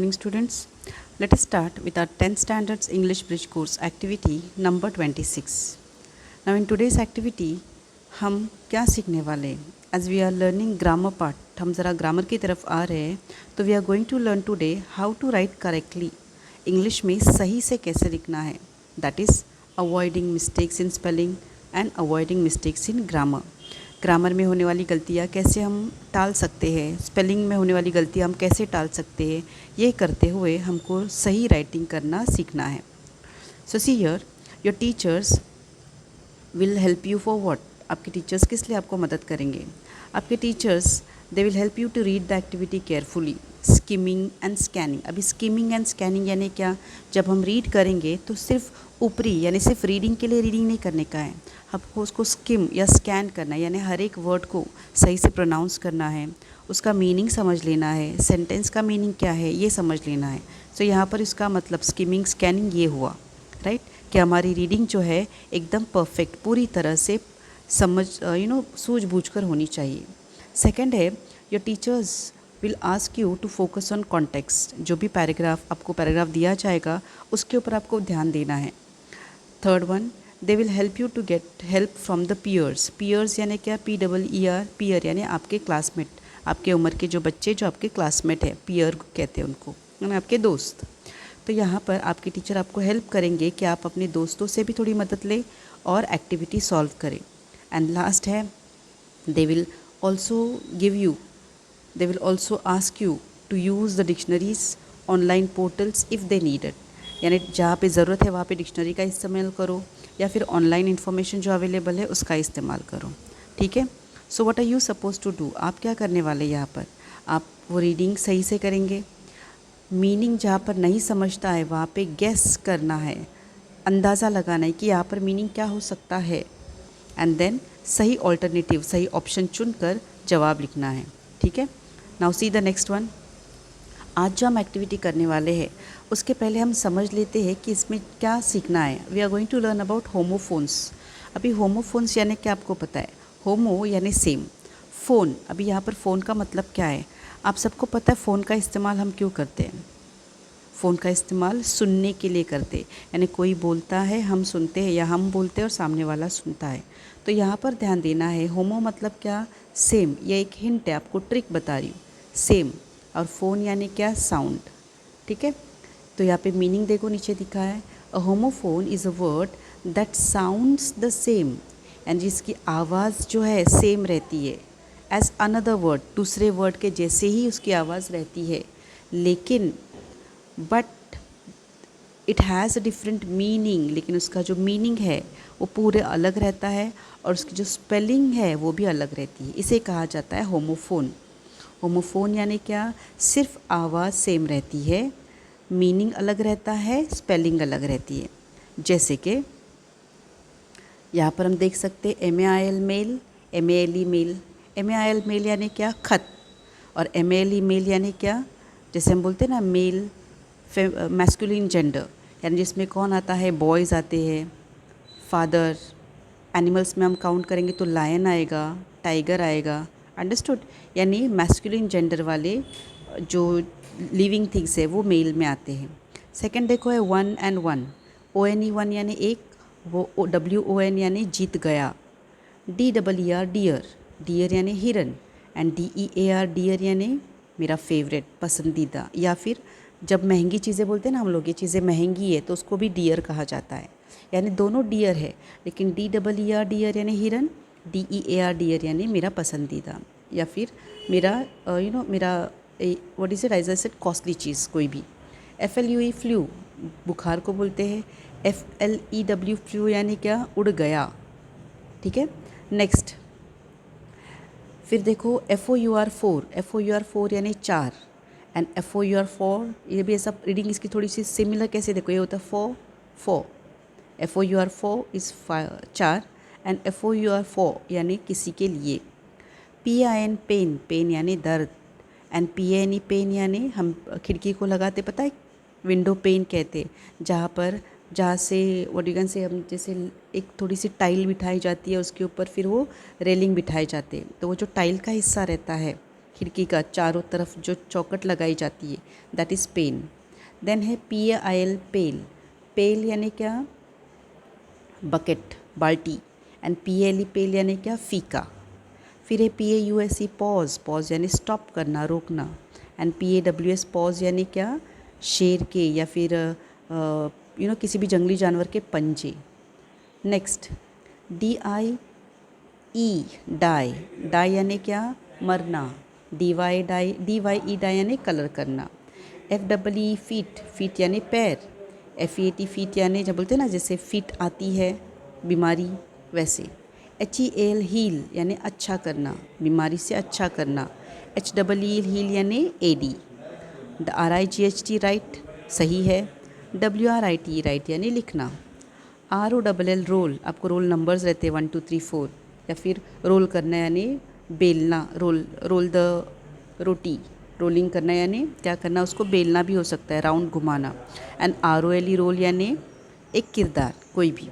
Morning students, let us start with our 10th standards English Bridge course activity number 26. Now in today's activity हम क्या सीखने वाले हैं? As we are learning grammar part, हम ज़रा grammar की तरफ आ रहे हैं, तो we are going to learn today how to write correctly. English में सही से कैसे लिखना है, that is avoiding mistakes in spelling and avoiding mistakes in grammar. Grammar में होने वाली गलतियाँ कैसे हम टाल सकते हैं, स्पेलिंग में होने वाली गलतियाँ हम कैसे टाल सकते हैं, ये करते हुए हमको सही राइटिंग करना सीखना है. So see here your teachers will help you for what. आपके टीचर्स किस लिए आपको मदद करेंगे? आपके teachers they will help you to read the activity carefully. Skimming and scanning. अभी स्किमिंग एंड स्कैनिंग यानी क्या? जब हम रीड करेंगे तो सिर्फ ऊपरी यानी सिर्फ रीडिंग के लिए रीडिंग नहीं करने का है, आपको उसको स्किम या स्कैन करना है, यानी हर एक वर्ड को सही से प्रोनाउंस करना है, उसका मीनिंग समझ लेना है, सेंटेंस का मीनिंग क्या है ये समझ लेना है. सो यहाँ पर इसका मतलब स्किमिंग स्कैनिंग ये हुआ, राइट, कि हमारी रीडिंग जो है एकदम परफेक्ट पूरी तरह से समझ सूझबूझ कर होनी चाहिए. सेकेंड है your teachers will ask you to focus on context. जो भी आपको पैराग्राफ दिया जाएगा उसके ऊपर आपको ध्यान देना है. Third one, they will help you to get help from the peers. Peers यानी क्या? PEER, पीयर यानी आपके क्लासमेट, आपके उम्र के जो बच्चे जो आपके क्लासमेट है, पीयर कहते हैं उनको, यानी आपके दोस्त. तो यहाँ पर आपके टीचर आपको हेल्प करेंगे कि आप अपने दोस्तों से भी थोड़ी मदद लें और एक्टिविटी सॉल्व करें. एंड लास्ट है they will also ask you to use the dictionaries online portals if they needed. यानी जहाँ पे ज़रूरत है वहाँ पे डिक्शनरी का इस्तेमाल करो या फिर ऑनलाइन इन्फॉर्मेशन जो अवेलेबल है उसका इस्तेमाल करो. ठीक है. So what are you suppose to do. आप क्या करने वाले यहाँ पर? आप वो रीडिंग सही से करेंगे, मीनिंग जहाँ पर नहीं समझता है वहाँ पे गेस करना है, अंदाज़ा लगाना है कि यहाँ पर मीनिंग क्या हो सकता है, एंड देन सही ऑल्टरनेटिव सही ऑप्शन चुनकर जवाब लिखना है. ठीक है. Now see the next one. आज जो हम एक्टिविटी करने वाले हैं उसके पहले हम समझ लेते हैं कि इसमें क्या सीखना है. We are going to learn about homophones. अभी होमोफोन्स यानी क्या आपको पता है? होमो यानी सेम, फ़ोन. अभी यहाँ पर फ़ोन का मतलब क्या है? आप सबको पता है फ़ोन का इस्तेमाल हम क्यों करते हैं? फ़ोन का इस्तेमाल सुनने के लिए करते हैं, यानी कोई बोलता है हम सुनते हैं या हम बोलते हैं और सामने वाला सुनता है. तो यहाँ पर ध्यान देना है. होमो मतलब क्या? सेम. ये एक हिंट है, आपको ट्रिक बता रही हूँ. सेम और फ़ोन यानी क्या? साउंड. ठीक है. तो यहाँ पे मीनिंग देखो नीचे दिखा है. A homophone is a word that sounds the same, and जिसकी आवाज़ जो है सेम रहती है एज अनदर वर्ड, दूसरे वर्ड के जैसे ही उसकी आवाज़ रहती है, लेकिन but it has a different meaning. लेकिन उसका जो मीनिंग है वो पूरे अलग रहता है और उसकी जो स्पेलिंग है वो भी अलग रहती है. इसे कहा जाता है होमोफोन. होमोफोन यानी क्या? सिर्फ आवाज़ सेम रहती है, मीनिंग अलग रहता है, स्पेलिंग अलग रहती है. जैसे कि यहाँ पर हम देख सकते हैं MAIL mail, MALE male. MAIL mail यानी क्या? खत. और MALE मेल यानी क्या? जैसे हम बोलते हैं ना मेल मैस्कुलिन जेंडर, यानी जिसमें कौन आता है? बॉयज़ आते हैं, फादर. एनिमल्स में हम काउंट करेंगे तो लायन आएगा, टाइगर आएगा. अंडरस्टूड. यानी मैस्कुलिन जेंडर वाले जो लिविंग थिंग्स है वो मेल में आते हैं. सेकंड देखो है one and one. ONE one यानी एक, वो WON यानी जीत गया. DEER डियर, डियर यानी हिरन. एंड DEAR डियर यानी मेरा फेवरेट, पसंदीदा. या फिर जब महंगी चीज़ें बोलते हैं ना हम लोग, ये चीज़ें महंगी है तो उसको भी डियर कहा जाता है. यानी दोनों डियर है, लेकिन DEER डियर यानी हिरन, DEAR डियर यानी मेरा पसंदीदा. या फिर मेरा मेरा what is it, as I said costly चीज़ कोई भी. FLUE फ्लू, बुखार को बोलते हैं. FLEW फ्लू यानी क्या? उड़ गया. ठीक है. नेक्स्ट फिर देखो FOUR यानी चार. एंड FOUR ये भी ऐसा रीडिंग इसकी थोड़ी सी सिमिलर. कैसे देखो, ये होता है फोर. FOUR इज़ चार. एंड FOUR यानी किसी के लिए. PIN पेन, पेन यानी दर्द. एंड PANE पेन यानी हम खिड़की को लगाते, पता है, विंडो पेन कहते, जहाँ से व्हाट यू कैन से हम जैसे एक थोड़ी सी टाइल बिठाई जाती है उसके ऊपर फिर वो रेलिंग बिठाए जाते हैं, तो वो जो टाइल का हिस्सा रहता है खिड़की का चारों तरफ जो चौखट लगाई जाती है, दैट इज़ पेन। देन है PAIL, पेल। पेल यानी क्या? बकेट, बाल्टी। एंड PALE, पेल यानी क्या? फीका। फिर है PAUSE, पॉज। पॉज यानी स्टॉप करना, रोकना। एंड PAWS, पॉज यानी क्या? शेर के या फिर किसी भी जंगली जानवर के पंजे। Next DIE, die. डाई यानी क्या? मरना। DYE, डाई यानी कलर करना। FEE, feet. फीट यानी पैर। FEAT, फीट यानी जब बोलते हैं ना जैसे फिट आती है बीमारी, वैसे। HEAL, हील यानी अच्छा करना, बीमारी से अच्छा करना। HEE, हील यानी AD। RIGHT, राइट, सही है। WRIT, राइट यानी लिखना। ROLL, roll. आपको रोल नंबर्स रहते हैं 1 2 3 4, या फिर रोल करना यानी बेलना, रोल द रोटी। रोलिंग करना यानी क्या करना, उसको बेलना भी हो सकता है, राउंड घुमाना। एंड ROLE, रोल यानी एक किरदार कोई भी।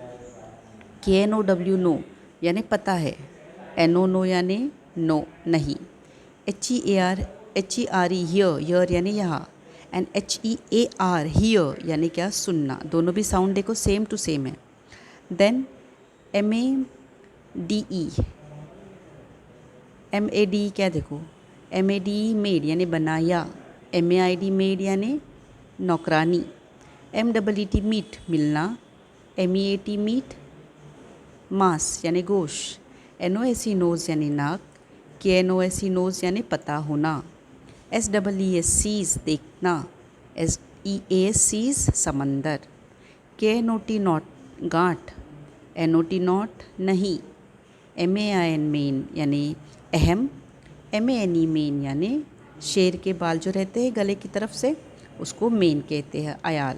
KNOW, नो यानी पता है। NO, नो यानी नो, नहीं। HERE, हियर यानी यहाँ। एंड HEAR, हियर यानी क्या? सुनना। दोनों भी साउंड देखो सेम टू सेम है। देन MADE, क्या देखो? MADE, मेड यानी बनाया। MAID, मेड यानी नौकरानी। MEET, मीट, मिलना। MEAT, मीट, मांस यानी गोश्त। NOSE, नोज़ यानी नाक। KNOSE, नोज़ यानी पता होना। SEES, सीज, देखना। SEAS, सीज, समंदर। KNOT, नॉट, गांठ। NOT, नॉट, नहीं। MAIN, मेन यानी अहम। MANE, मेन यानी शेर के बाल जो रहते हैं गले की तरफ से, उसको मेन कहते हैं, अयाल।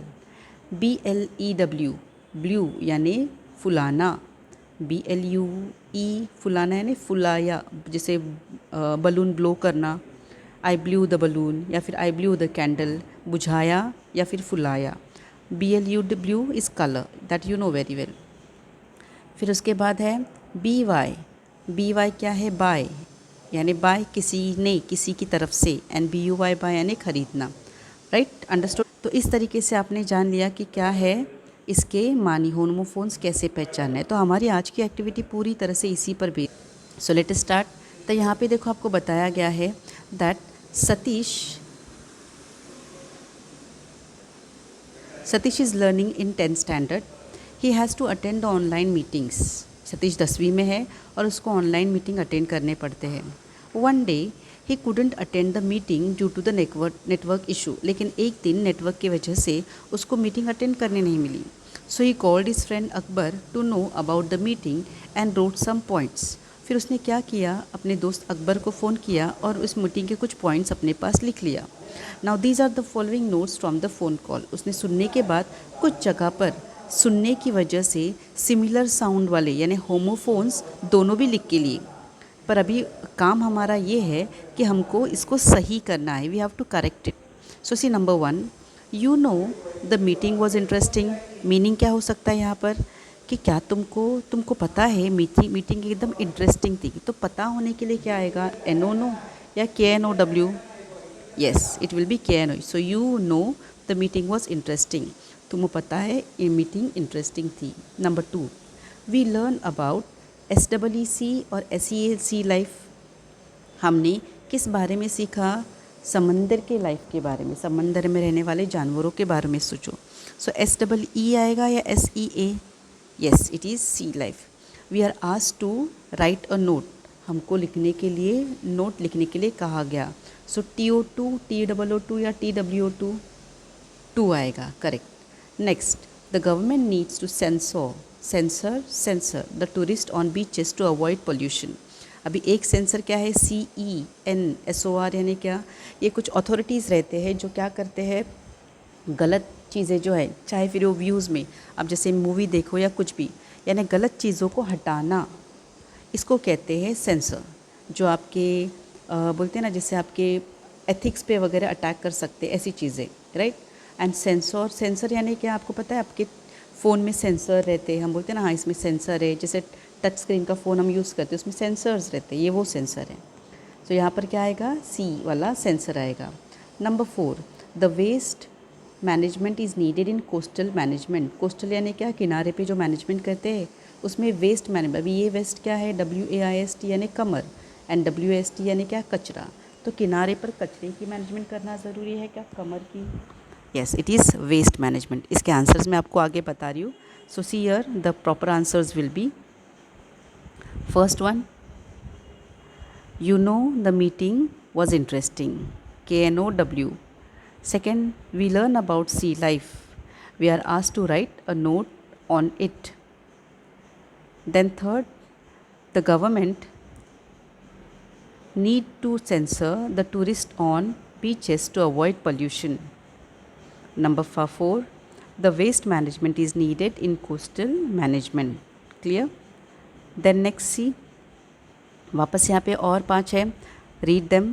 BLEW, ब्लू यानी फुलाना। BLUE, फुलाना यानी फुलाया, जैसे बलून ब्लो करना। आई ब्लू द बलून या फिर आई ब्लू द कैंडल, बुझाया या फिर फुलाया। BLU, is colour, that you know very well. फिर उसके बाद है BY क्या है? बाय यानी बाय किसी ने, किसी की तरफ से। एंड BUY, बाय यानी खरीदना, राइट, अंडरस्टूड। तो इस तरीके से आपने जान लिया कि क्या है इसके मानी, होमोफोन्स कैसे पहचानना है। तो हमारी आज की एक्टिविटी पूरी तरह से इसी पर बेस्ड। So let start. तो यहाँ पे देखो आपको बताया गया है that Satish is learning in 10th standard. He has to attend the online meetings. Satish 10वीं में है और उसको ऑनलाइन मीटिंग अटेंड करने पड़ते हैं। One day he couldn't attend the meeting due to the network issue. लेकिन एक दिन नेटवर्क की वजह से उसको मीटिंग अटेंड करने नहीं मिली। So he called his friend Akbar to know about the meeting and wrote some points. फिर उसने क्या किया, अपने दोस्त अकबर को फ़ोन किया और उस मीटिंग के कुछ पॉइंट्स अपने पास लिख लिया। Now these are the following notes from the phone call. उसने सुनने के बाद कुछ जगह पर सुनने की वजह से सिमिलर साउंड वाले यानी होमोफोन्स दोनों भी लिख के लिए, पर अभी काम हमारा ये है कि हमको इसको सही करना है। We have to correct it. So see number 1, you know the meeting was interesting. Meaning क्या हो सकता है यहाँ पर कि क्या तुमको पता है मीटिंग एकदम इंटरेस्टिंग थी। तो पता होने के लिए क्या आएगा? NO, नो या KNOW? Yes, it will be KNO. So you know the meeting was interesting. तुमको पता है ये मीटिंग इंटरेस्टिंग थी। Number 2, we learn about SEEC और SEAC लाइफ। हमने किस बारे में सीखा? समंदर के लाइफ के बारे में, समंदर में रहने वाले जानवरों के बारे में सोचो। सो SEE आएगा या SEA? Yes, it is sea life. We are asked to write a note. हमको लिखने के लिए, नोट लिखने के लिए कहा गया। सो TO2, TOO2 या TWO2? 2 आएगा, correct. Next, the government needs to censor the tourist on beaches to avoid pollution. अभी एक सेंसर क्या है? CENSOR यानी क्या? ये कुछ अथॉरिटीज़ रहते हैं जो क्या करते हैं, गलत चीज़ें जो है, चाहे फिर वो व्यूज़ में, अब जैसे मूवी देखो या कुछ भी, यानी गलत चीज़ों को हटाना, इसको कहते हैं सेंसर। जो आपके बोलते हैं ना, जैसे आपके एथिक्स पे वगैरह अटैक कर सकते, ऐसी चीज़ें, राइट। एंड सेंसर यानी क्या? आपको पता है आपके फ़ोन में सेंसर रहते हैं, हम बोलते हैं ना हाँ इसमें सेंसर है। जैसे टच स्क्रीन का फ़ोन हम यूज़ करते हैं उसमें सेंसर्स रहते हैं, ये वो सेंसर है। सो तो यहाँ पर क्या आएगा, सी वाला सेंसर आएगा। Number 4, the waste management is needed in coastal management. Coastal यानी क्या, किनारे पे जो मैनेजमेंट करते हैं उसमें वेस्ट मैनेजमेंट। अभी ये वेस्ट क्या है, WAIST यानी कमर, एंड WAST यानी क्या, कचरा। तो किनारे पर कचरे की मैनेजमेंट करना ज़रूरी है क्या, कमर की? Yes, it is waste management. इसके आंसर्स मैं आपको आगे बता रही हूँ। So see here the proper answers will be, first one, you know the meeting was interesting, KNOW. Second, we learn about sea life. We are asked to write a note on it. Then third, the government need to censor the tourist on beaches to avoid pollution. Number 4, the waste management is needed in coastal management. Clear? Then next see, वापस यहाँ पे और 5 है, read them.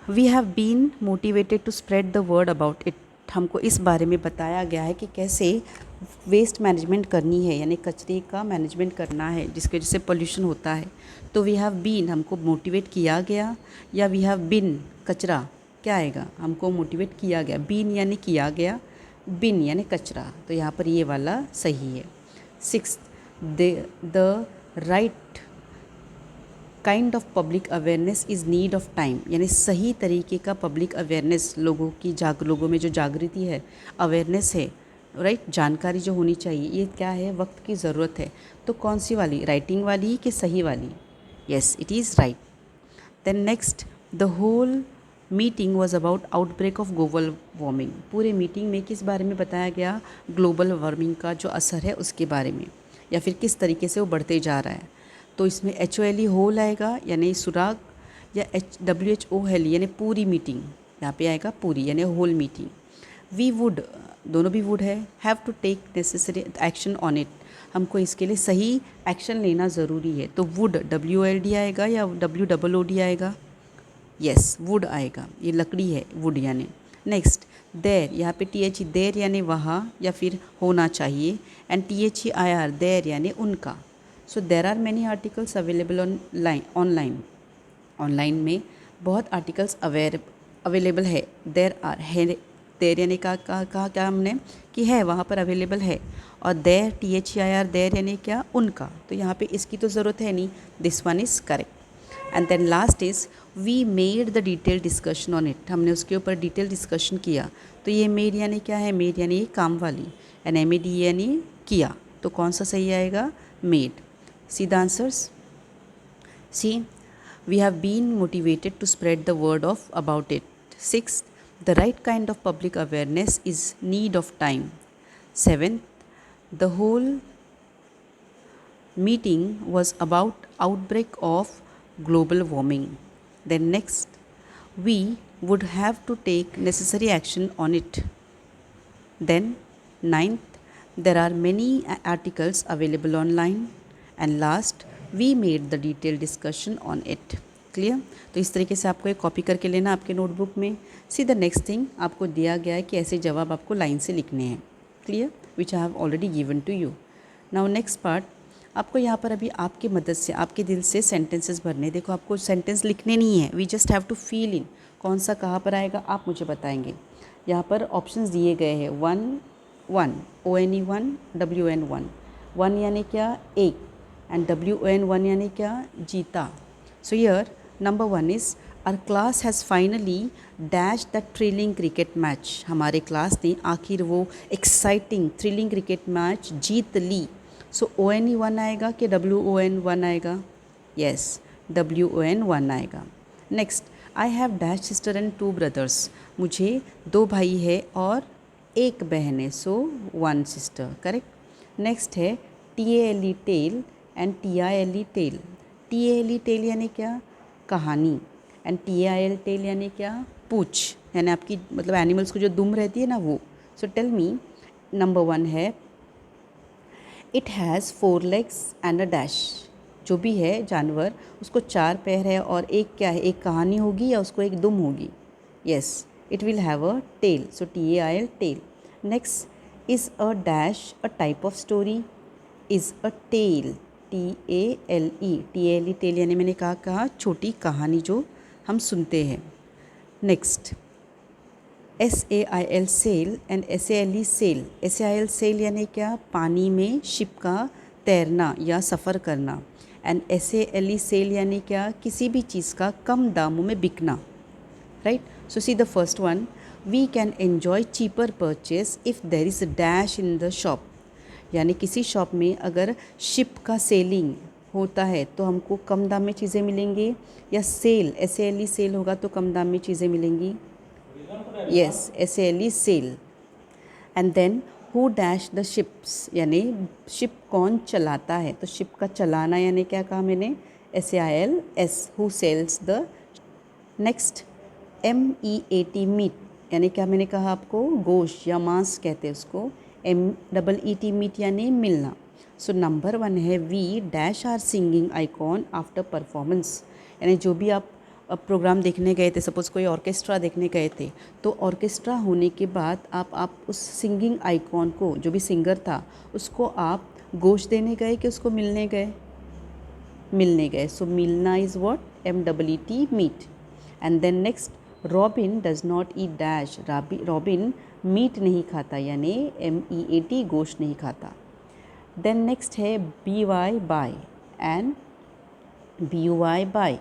We have been motivated to spread the word about it. हमको इस बारे में बताया गया है कि कैसे वेस्ट मैनेजमेंट करनी है, यानी कचरे का मैनेजमेंट करना है जिसकी वजह से पोल्यूशन होता है। तो वी हैव बीन, हमको मोटिवेट किया गया, या वी हैव बीन, कचरा क्या आएगा, हमको मोटिवेट किया गया। बीन यानी किया गया, बिन यानी कचरा, तो यहाँ पर ये वाला सही है। 6, the right kind of public awareness is need of time, यानी सही तरीके का पब्लिक अवेयरनेस, लोगों में जो जागृति है, अवेयरनेस है, राइट, जानकारी जो होनी चाहिए, ये क्या है, वक्त की ज़रूरत है। तो कौन सी वाली, राइटिंग वाली कि सही वाली? Yes, it is right. Then next, the whole meeting was about outbreak of global warming. पूरे मीटिंग में किस बारे में बताया गया, ग्लोबल वार्मिंग का जो असर है उसके बारे में, या फिर किस तरीके से वो बढ़ते जा रहा है। तो इसमें HOLE होल आएगा यानी सुराग, या WHO हेली यानी पूरी मीटिंग, यहाँ पे आएगा पूरी यानी होल मीटिंग। वी वुड, दोनों भी वुड है, have to take necessary action on it, हमको इसके लिए सही एक्शन लेना ज़रूरी है। तो वुड WOLD आएगा या WOOD आएगा? यस, वुड आएगा, ये लकड़ी है, वुड यानी। नेक्स्ट, देर, यहाँ पे THE देर यानी वहाँ या फिर होना चाहिए, एंड THEIR देर यानी उनका। So there are many articles available online. Online में बहुत आर्टिकल्स अवेलेबल है। देर आर है, देर यानी कहा क्या हमने कि है, वहाँ पर अवेलेबल है। और देर THEIR देर यानी क्या, उनका, तो यहाँ पे इसकी तो ज़रूरत है नहीं, this one is correct. And then last is we made the detail discussion on it, हमने उसके ऊपर डिटेल डिस्कशन किया। तो ये मेड यानी क्या है, मेड यानी ये काम वाली, एंड MED यानी किया, तो कौन सा सही आएगा, made. See the answers, see we have been motivated to spread the word of about it. 6, the right kind of public awareness is need of time. 7, the whole meeting was about outbreak of global warming. Then next, we would have to take necessary action on it. Then 9th, there are many articles available online. And last, we made the detailed discussion on it. Clear? तो इस तरीके से आपको एक copy करके लेना आपके notebook में। सी द नेक्स्ट थिंग, आपको दिया गया है कि ऐसे जवाब आपको लाइन से लिखने हैं। Clear? Which I have already given to you. Now next part, आपको यहाँ पर अभी आपकी मदद से, आपके दिल से सेंटेंसेस भरने। देखो, आपको सेंटेंस लिखने नहीं है, we just have to fill in, कौन सा कहाँ पर आएगा आप मुझे बताएंगे। यहाँ पर ऑप्शंस दिए गए हैं, 1 1 ONE 1 WN 1, 1 यानी क्या, एक, एंड WON 1 यानी क्या, जीता। So here number 1 is our class has finally dash the thrilling cricket match. हमारे क्लास ने आखिर वो एक्साइटिंग थ्रिलिंग क्रिकेट मैच जीत ली। सो ONE 1 आएगा कि WON 1 आएगा? यस, WON 1 आएगा। Next, I have dash sister and 2 brothers. मुझे 2 भाई है और 1 बहन है, सो 1 सिस्टर, करेक्ट। नेक्स्ट है TALE tale and TILE tail. TALE tale यानी क्या, कहानी, एंड TIL टेल यानी क्या, पूछ, यानी आपकी मतलब एनिमल्स को जो दुम रहती है ना वो। सो टेल मी, नंबर 1 है it has 4 legs and a dash. जो भी है जानवर, उसको 4 पैर है और एक क्या है, एक कहानी होगी या उसको एक दुम होगी? Yes, it will have a tail, so TAIL tail. Next, is a dash a type of story? Is a tale TALE tale यानी मैंने कहा छोटी कहानी जो हम सुनते हैं। Next SAIL sail and SALE sale. SAIL sail यानी क्या, पानी में शिप का तैरना या सफ़र करना। एंड SALE सेल यानी क्या, किसी भी चीज़ का कम दामों में बिकना। Right, so see the first one, we can enjoy cheaper purchase if there is dash in the shop. यानी किसी शॉप में अगर शिप का सेलिंग होता है तो हमको कम दाम में चीज़ें मिलेंगी, या सेल SALE सेल होगा तो कम दाम में चीज़ें मिलेंगी। Yes, SALE sale. And then who dash the ships, यानी शिप कौन चलाता है, तो शिप का चलाना यानी क्या कहा मैंने, SAILS, who sails the. Next MEAT meat, यानी क्या मैंने कहा आपको, गोश्त या मांस कहते हैं उसको। MEET मीट यानी मिलना। सो नंबर 1 है we dash are singing icon after performance. यानी जो भी आप प्रोग्राम देखने गए थे, सपोज़ कोई ऑर्केस्ट्रा देखने गए थे, तो ऑर्केस्ट्रा होने के बाद आप उस सिंगिंग आइकॉन को, जो भी सिंगर था उसको आप गोश्त देने गए कि उसको मिलने गए, मिलने गए। सो मिलना is what, MEET meet. And then next, Robin does not eat dash. Robin meat नहीं खाता, यानी MEAT गोश्त नहीं खाता। देन नेक्स्ट है BY by and BUY buy.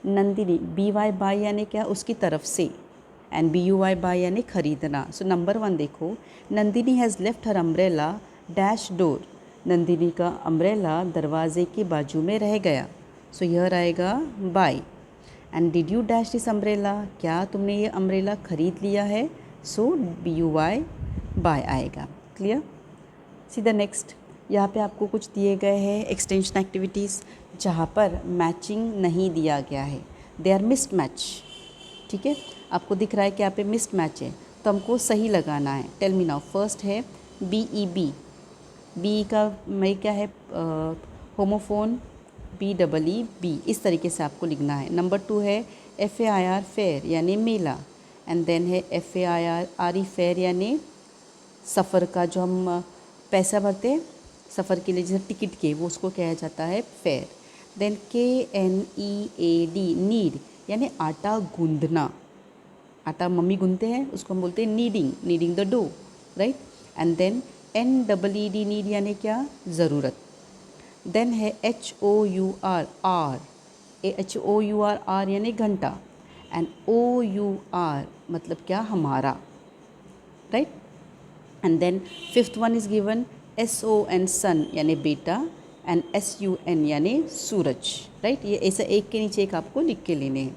Nandini, BY by यानी क्या, उसकी तरफ से, एंड BUY बाय यानी खरीदना। सो नंबर 1 देखो, Nandini has left her umbrella dash door. Nandini का अम्ब्रेला दरवाजे के बाजू में रह गया। सो यह रहेगा by. And did you dash this umbrella, क्या तुमने ये अम्ब्रेला खरीद लिया है, सो BUY बाय आएगा। क्लियर। सी द नेक्स्ट, यहाँ पे आपको कुछ दिए गए हैं एक्सटेंशन एक्टिविटीज़ जहाँ पर मैचिंग नहीं दिया गया है, दे आर मिस्ड मैच। ठीक है, आपको दिख रहा है कि यहाँ पे मिस्ड मैच है तो हमको सही लगाना है। Tell me now. फर्स्ट है BEB, बी का मैं क्या है, होमोफोन, BEEB, इस तरीके से आपको लिखना है। नंबर 2 है FAIR फेयर यानी मेला। एंड देन है FAIRE फेयर यानी सफ़र का, जो हम पैसा भरते हैं सफ़र के लिए जैसे टिकट के, वो उसको कहा जाता है फेयर। देन KNEAD नीड यानी आटा गूंदना। आटा मम्मी गूंदते हैं उसको हम बोलते हैं kneading the dough, right. And then NEED need यानी क्या, ज़रूरत। देन है HOUR यानी घंटा। एंड OUR मतलब क्या, हमारा, right. And then fifth one is given SON son यानी बेटा, एंड SUN यानी सूरज, राइट। ये ऐसा एक के नीचे एक आपको लिख के लेने हैं।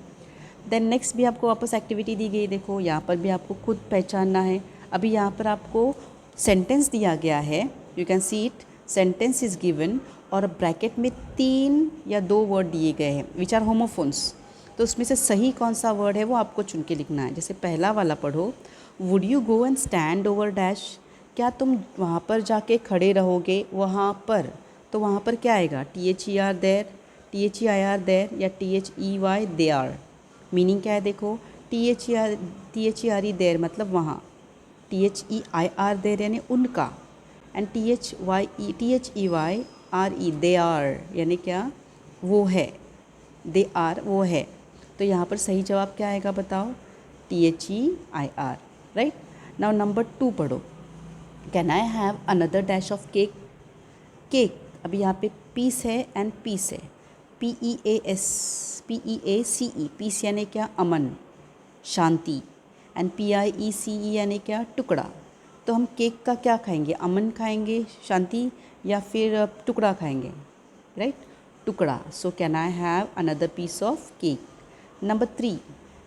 देन नेक्स्ट भी आपको वापस एक्टिविटी दी गई, देखो यहाँ पर भी आपको खुद पहचानना है। अभी यहाँ पर आपको सेंटेंस दिया गया है, you can see it, sentence is given, और ब्रैकेट में 3 या 2 वर्ड दिए गए हैं विच आर होमोफोन्स। तो उसमें से सही कौन सा वर्ड है वो आपको चुन के लिखना है। जैसे पहला वाला पढ़ो, would you go and stand over dash, क्या तुम वहाँ पर जाके खड़े रहोगे, वहाँ पर, तो वहाँ पर क्या आएगा, THER देयर, THEIR देयर, या THEY दे आर। मीनिंग क्या है देखो, THERE देयर मतलब वहाँ, THEIR देयर यानी उनका, एंड THEYRE दे आर यानी क्या, वो है, दे आर वो है। तो यहाँ पर सही जवाब क्या आएगा बताओ, THEIR, राइट। नाउ नंबर 2 पढ़ो, can I have another dash of cake. Cake, अभी यहाँ पे पीस है एंड पीस है, PEACE, पीस यानी क्या, अमन, शांति, एंड PIECE यानी क्या, टुकड़ा। तो हम केक का क्या खाएंगे, अमन खाएंगे, शांति, या फिर टुकड़ा खाएंगे, राइट, टुकड़ा। So can I have another piece of cake. Number 3,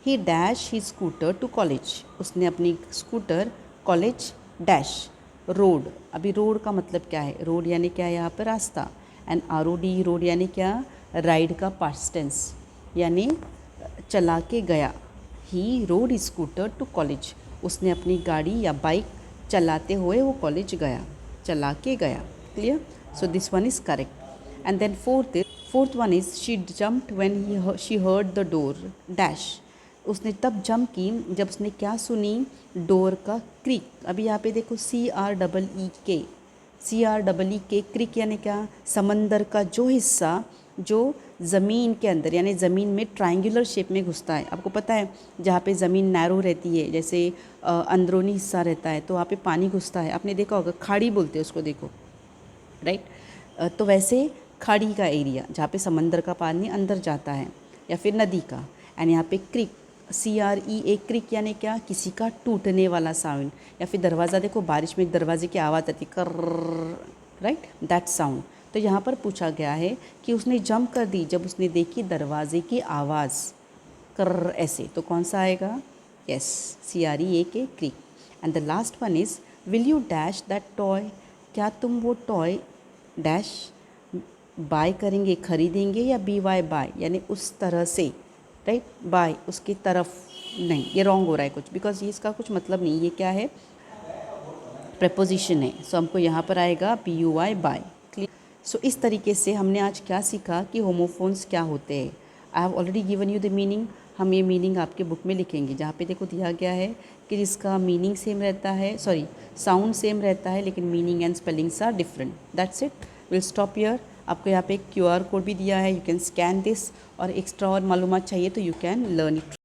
he dash he scooter to college, उसने अपनी स्कूटर कॉलेज डैश रोड। अभी रोड का मतलब क्या है, रोड यानी क्या है यहाँ पर, रास्ता, एंड ROD रोड यानी क्या, राइड का पास्ट टेंस, यानी चला के गया। ही रोड स्कूटर टू कॉलेज, उसने अपनी गाड़ी या बाइक चलाते हुए वो कॉलेज गया, चला के गया। Clear. So this one is correct. And then fourth one is she jumped when she heard the door dash, उसने तब जंप की जब उसने क्या सुनी, डोर का क्रीक। अभी यहाँ पे देखो CREEK, CREEK, क्रिक यानी क्या, समंदर का जो हिस्सा जो ज़मीन के अंदर यानी ज़मीन में ट्रायंगुलर शेप में घुसता है। आपको पता है जहाँ पे ज़मीन नैरो रहती है, जैसे अंदरूनी हिस्सा रहता है तो वहाँ पे पानी घुसता है, आपने देखा होगा, खाड़ी बोलते हैं उसको, देखो, राइट। तो वैसे खाड़ी का एरिया जहाँ पे समंदर का पानी अंदर जाता है या फिर नदी का। एंड यहाँ पे क्रिक, CREA, क्रिक यानी क्या, किसी का टूटने वाला साउंड। या फिर दरवाज़ा, देखो बारिश में एक दरवाजे की आवाज़ आती है, कर, राइट, दैट साउंड। तो यहाँ पर पूछा गया है कि उसने जंप कर दी जब उसने देखी दरवाजे की आवाज़, कर ऐसे, तो कौन सा आएगा? Yes, CREAK, creak. And the last one is will you dash that toy, क्या तुम वो टॉय डैश बाय करेंगे, खरीदेंगे, या BY बाय यानी उस तरह से, राइट, बाय उसकी तरफ नहीं, ये रॉन्ग हो रहा है कुछ, बिकॉज ये इसका कुछ मतलब नहीं, ये क्या है, प्रपोजिशन है। सो हमको यहाँ पर आएगा BUY बाय। क्लियर? सो इस तरीके से हमने आज क्या सीखा कि होमोफोन्स क्या होते हैं। आई have already given you the meaning. हम ये मीनिंग आपके बुक में लिखेंगे, जहाँ पे देखो दिया गया है कि जिसका मीनिंग सेम रहता है, सॉरी साउंड सेम रहता है लेकिन meaning and spellings are different. That's it, will stop here. आपको यहाँ पे एक QR कोड भी दिया है, यू कैन स्कैन दिस, और एक्स्ट्रा और मालूमात चाहिए तो यू कैन लर्न इट।